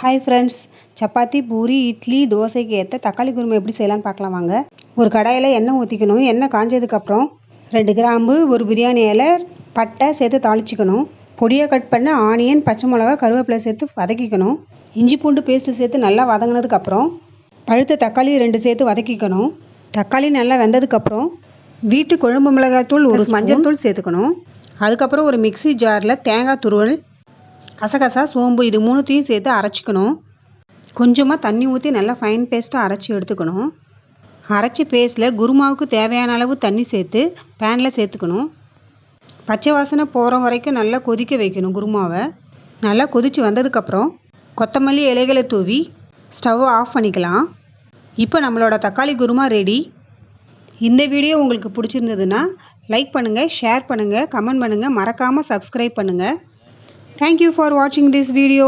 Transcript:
Hi friends, chapati, puri, idli, தோசைக்கு ஏற்ற தக்காளி குருமா எப்படி செய்யலான்னு பார்க்கலாம் வாங்க. ஒரு கடாயில் எண்ணெய் ஊற்றிக்கணும். எண்ணெய் காஞ்சதுக்கப்புறம் 2 கிராம்பு, ஒரு பிரியாணி இலை, பட்டை சேர்த்து தாளிச்சிக்கணும். பொடியாக கட் பண்ண ஆனியன், பச்சை மிளகா, கருவேப்பிலை சேர்த்து வதக்கிக்கணும். இஞ்சி பூண்டு பேஸ்ட்டு சேர்த்து நல்லா வதங்கினதுக்கப்புறம் பழுத்த தக்காளி 2 சேர்த்து வதக்கிக்கணும். தக்காளி நல்லா வெந்ததுக்கப்புறம் வீட்டு குழம்பு மிளகாய்த்தூள், ஒரு மஞ்சள் தூள் சேர்த்துக்கணும். அதுக்கப்புறம் ஒரு மிக்ஸி ஜாரில் தேங்காய் துருவல், கசகசா, சோம்பு இது 3த்தையும் சேர்த்து அரைச்சிக்கணும். கொஞ்சமாக தண்ணி ஊற்றி நல்லா ஃபைன் பேஸ்ட்டாக அரைச்சி எடுத்துக்கணும். அரைச்சி பேஸ்ட்டில் குருமாவுக்கு தேவையான அளவு தண்ணி சேர்த்து பேனில் சேர்த்துக்கணும். பச்சை வாசனை போகிற வரைக்கும் நல்லா கொதிக்க வைக்கணும். குருமாவை நல்லா கொதித்து வந்ததுக்கப்புறம் கொத்தமல்லி இலைகளை தூவி ஸ்டவ்வை ஆஃப் பண்ணிக்கலாம். இப்போ நம்மளோட தக்காளி குருமா ரெடி. இந்த வீடியோ உங்களுக்கு பிடிச்சிருந்ததுன்னா லைக் பண்ணுங்கள், ஷேர் பண்ணுங்கள், கமெண்ட் பண்ணுங்கள், மறக்காமல் சப்ஸ்கிரைப் பண்ணுங்கள். Thank you for watching this video.